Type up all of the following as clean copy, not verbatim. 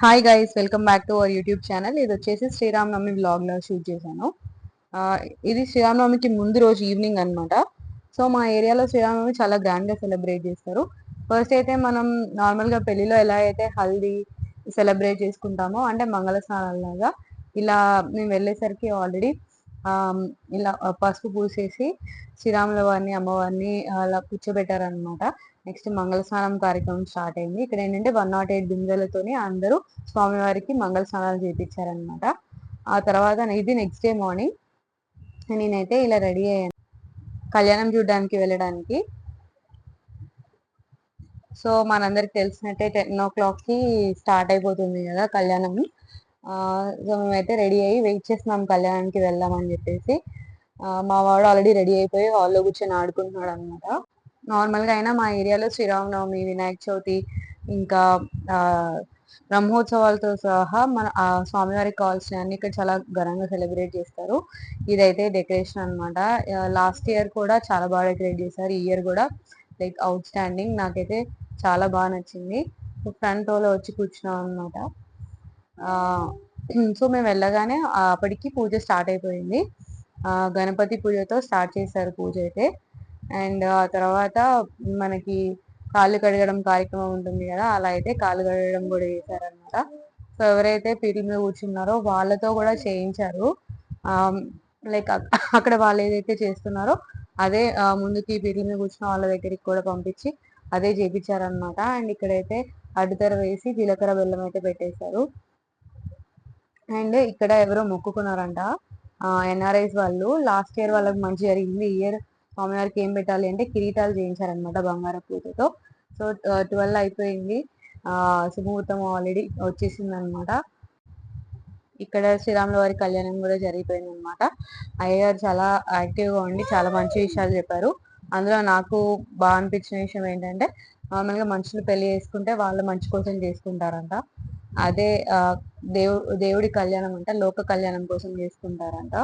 Hi guys, welcome back to our YouTube channel. ఇది వచ్చేసి Sri Rama Navami vlog లో షూట్ చేశాను. ఆ, ఇది శ్రీరామనవమికి ముందు రోజు ఈవినింగ్ అన్నమాట. సో మా ఏరియాలో శ్రీరామనవమి చాలా గ్రాండ్ గా సెలబ్రేట్ చేస్తారు. ఫస్ట్ అయితే మనం నార్మల్ గా పెళ్లిలో ఎలా అయితే హల్దీ సెలబ్రేట్ చేసుకుంటామో, అంటే మంగళ స్నానాల లాగా ఇలా మేము వెళ్ళేసరికి ఆల్రెడీ ఇలా పసుపు పూసేసి శ్రీరాముల వారిని అమ్మవారిని అలా కూర్చోబెట్టారనమాట. నెక్స్ట్ మంగళ స్నానం కార్యక్రమం స్టార్ట్ అయింది. ఇక్కడ ఏంటంటే 108 బిందెలతోని అందరూ స్వామివారికి మంగళ స్నానాలు చేయించారనమాట. ఆ తర్వాత ఇది నెక్స్ట్ డే మార్నింగ్ నేనైతే ఇలా రెడీ అయ్యాను కళ్యాణం చూడడానికి వెళ్ళడానికి. సో మనందరికి తెలిసినట్టే 10 o'clock కి స్టార్ట్ అయిపోతుంది కదా కళ్యాణం. సో మేమైతే రెడీ అయ్యి వెయిట్ చేస్తున్నాం కళ్యాణానికి వెళ్దామని చెప్పేసి. మా వాడు ఆల్రెడీ రెడీ అయిపోయి హాల్లో కూర్చొని ఆడుకుంటున్నాడు అనమాట. నార్మల్ గా అయినా మా ఏరియాలో శ్రీరామనవమి, వినాయక చవితి, ఇంకా ఆ బ్రహ్మోత్సవాలతో సహా మన స్వామివారికి కావాల్సిన అన్ని ఇక్కడ చాలా ఘనంగా సెలబ్రేట్ చేస్తారు. ఇదైతే డెకరేషన్ అనమాట. లాస్ట్ ఇయర్ కూడా చాలా బాగా డెకరేట్ చేశారు. ఈ ఇయర్ కూడా లైక్ అవుట్ స్టాండింగ్. నాకైతే చాలా బాగా నచ్చింది. ఫ్రంట్ రోలో వచ్చి కూర్చున్నాం అనమాట. సో మేము వెళ్ళగానే అప్పటికి పూజ స్టార్ట్ అయిపోయింది. గణపతి పూజతో స్టార్ట్ చేశారు పూజ అయితే. అండ్ ఆ తర్వాత మనకి కాళ్ళు కడగడం కార్యక్రమం ఉంటుంది కదా, అలా అయితే కాళ్ళు కడగడం కూడా చేశారనమాట. సో ఎవరైతే పీటల మీద కూర్చున్నారో వాళ్ళతో కూడా చేయించారు. లైక్ అక్కడ వాళ్ళు ఏదైతే చేస్తున్నారో అదే ముందుకి పీటల మీద కూర్చున్న వాళ్ళ దగ్గరికి కూడా పంపించి అదే చేపించారనమాట. అండ్ ఇక్కడైతే అడ్డుతెర వేసి జీలకర్ర బెల్లం అయితే పెట్టేశారు. అండ్ ఇక్కడ ఎవరో మొక్కుకున్నారంట, ఎన్ఆర్ఐస్ వాళ్ళు. లాస్ట్ ఇయర్ వాళ్ళకి మంచి జరిగింది. ఈ ఇయర్ స్వామివారికి ఏం పెట్టాలి అంటే కిరీటాలు చేయించారనమాట బంగారం పూజతో. సో 12 అయిపోయింది. శుభముహూర్తం ఆల్రెడీ వచ్చేసింది అనమాట. ఇక్కడ శ్రీరాముల వారి కళ్యాణం కూడా జరిగిపోయింది అనమాట. అయ్యగారు చాలా యాక్టివ్ గా ఉండి చాలా మంచి విషయాలు చెప్పారు. అందులో నాకు బాగా అనిపించిన విషయం ఏంటంటే, నార్మల్ గా మనుషులు పెళ్లి చేసుకుంటే వాళ్ళ మంచి కోసం చేసుకుంటారంట. అదే దేవుడి కళ్యాణం అంటే లోక కళ్యాణం కోసం చేసుకుంటారంట.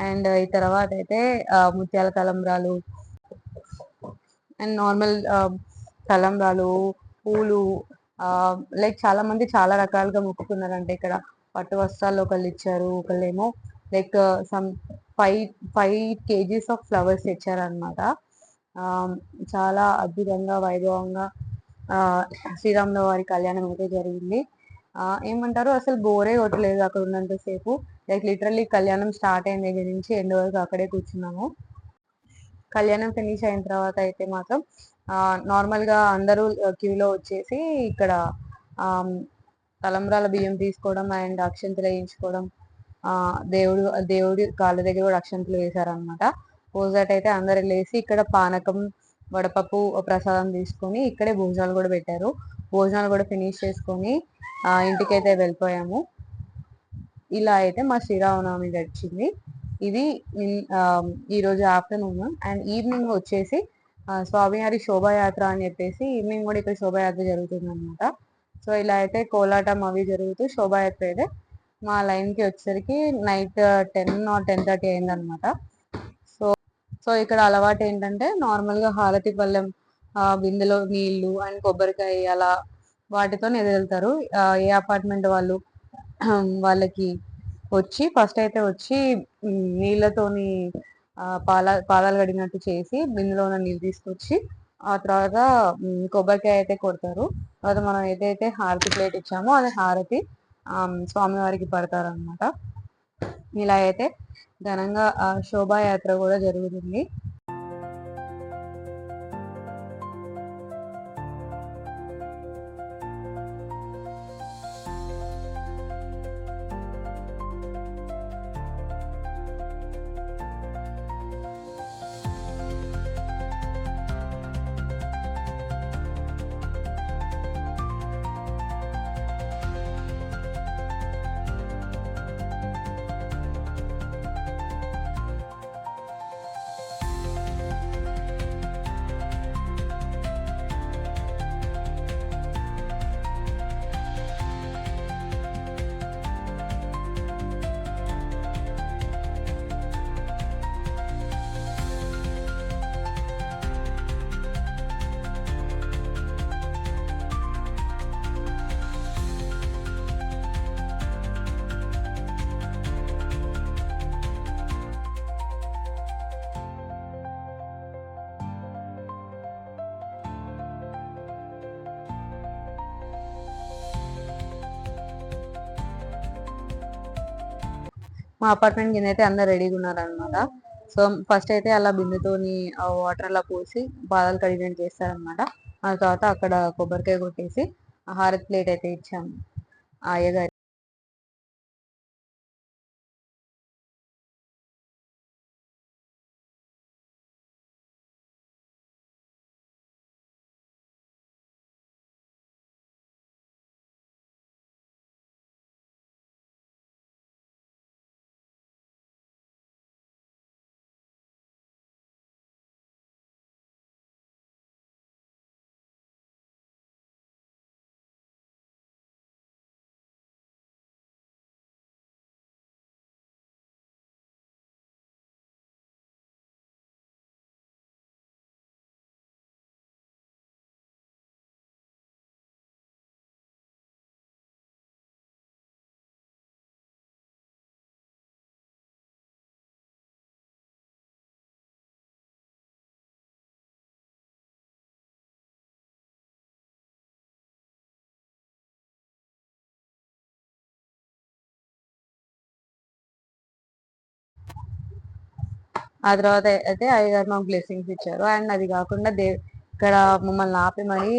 అండ్ ఈ తర్వాత అయితే ముత్యాల తలంబ్రాలు అండ్ నార్మల్ తలంబ్రాలు, పూలు, లైక్ చాలా మంది చాలా రకాలుగా మొక్కుకున్నారంటే ఇక్కడ పట్టు వస్త్రాలు ఒకళ్ళు ఇచ్చారు, ఒకళ్ళేమో like some 5 kgs of flowers ఇచ్చారనమాట. చాలా అద్భుతంగా వైభవంగా శ్రీరాముల వారి కళ్యాణం అయితే జరిగింది. ఏమంటారు, అసలు బోరే కొట్టలేదు అక్కడ ఉన్నంతసేపు. లైక్ లిటరల్లీ కళ్యాణం స్టార్ట్ అయిన దగ్గర నుంచి ఎండ్ వరకు అక్కడే కూర్చున్నాము. కళ్యాణం ఫినిష్ అయిన తర్వాత అయితే మాత్రం నార్మల్ గా అందరూ క్యూలో వచ్చేసి ఇక్కడ తలంబ్రాల బియ్యం తీసుకోవడం అండ్ అక్షంతలు వేయించుకోవడం, దేవుడి కాళ్ళ దగ్గర కూడా అక్షంతలు వేశారనమాట. పోజాట్ అయితే అందరు వెళ్ళేసి ఇక్కడ పానకం, వడపప్పు ప్రసాదం తీసుకొని ఇక్కడే భోజనాలు కూడా పెట్టారు. భోజనాలు కూడా ఫినిష్ చేసుకొని ఇంటికైతే వెళ్ళిపోయాము. ఇలా అయితే మా శ్రీరామనవమి గడిచింది. ఇది ఈ రోజు ఆఫ్టర్నూన్. అండ్ ఈవినింగ్ వచ్చేసి స్వామివారి శోభాయాత్ర అని చెప్పేసి ఈవినింగ్ కూడా ఇక్కడ శోభాయాత్ర జరుగుతుంది అనమాట. సో ఇలా అయితే కోలాటం అవి జరుగుతూ శోభాయాత్ర అయితే మా లైన్ కి వచ్చేసరికి నైట్ 10 or 10:30 అయిందనమాట. సో ఇక్కడ అలవాటు ఏంటంటే నార్మల్ గా హారతి పళ్ళెం, బిందెలో నీళ్లు అండ్ కొబ్బరికాయ అలా వాటితో ఎదురెళ్తారు. ఏ అపార్ట్మెంట్ వాళ్ళు వాళ్ళకి వచ్చి ఫస్ట్ అయితే వచ్చి నీళ్ళతోని పాదాలు కడిగినట్టు చేసి బిందులో ఉన్న నీళ్ళు తీసుకొచ్చి ఆ తర్వాత కొబ్బరికాయ అయితే కొడతారు. తర్వాత మనం ఏదైతే హారతి ప్లేట్ ఇచ్చామో అది హారతి స్వామివారికి పడతారు అనమాట. ఇలా అయితే ఘనంగా శోభాయాత్ర కూడా జరుగుతుంది. మా అపార్ట్మెంట్ కింద అయితే అందరు రెడీగా ఉన్నారనమాట. సో ఫస్ట్ అయితే అలా బిందెతోని వాటర్ అలా పోసి పాదాలు కడిగినట్టు చేస్తారనమాట. ఆ తర్వాత అక్కడ కొబ్బరికాయ కొట్టేసి హారతి ప్లేట్ అయితే ఇచ్చాము ఆ అయ్యగారి. ఆ తర్వాత అయితే అయ్యగారు మాకు బ్లెస్సింగ్స్ ఇచ్చారు. అండ్ అది కాకుండా ఇక్కడ మమ్మల్ని ఆపి మరి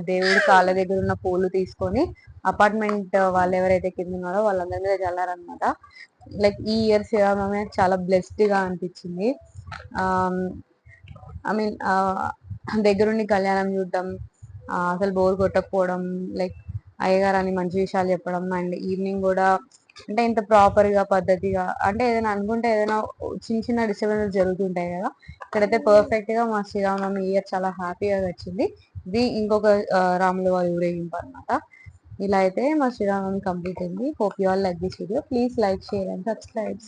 దేవుడి కాళ్ళ దగ్గర ఉన్న పూలు తీసుకొని అపార్ట్మెంట్ వాళ్ళు ఎవరైతే కింద ఉన్నారో వాళ్ళందరి మీద చల్లారనమాట. లైక్ ఈ ఇయర్ శ్రీరామనవమి చాలా బ్లెస్డ్ గా అనిపించింది. ఐ మీన్ దగ్గరుండి కళ్యాణం చూడడం, అసలు బోర్ కొట్టకపోవడం, లైక్ అయ్యగారు అని మంచి విషయాలు చెప్పడం, అండ్ ఈవినింగ్ కూడా అంటే ఇంత ప్రాపర్ గా పద్ధతిగా అంటే ఏదైనా అనుకుంటే ఏదైనా చిన్న చిన్న డిస్టర్బెన్స్ జరుగుతుంటాయి కదా, ఇక్కడైతే పర్ఫెక్ట్ గా మా శ్రీరామనవమి ఇయర్ చాలా హ్యాపీగా వచ్చింది. ఇది ఇంకొక రాముల వారి ఊరేగింపు అనమాట. ఇలా అయితే మా శ్రీరామనవమి కంప్లీట్ అయింది. Hope you all like this video. Please like, share and subscribe.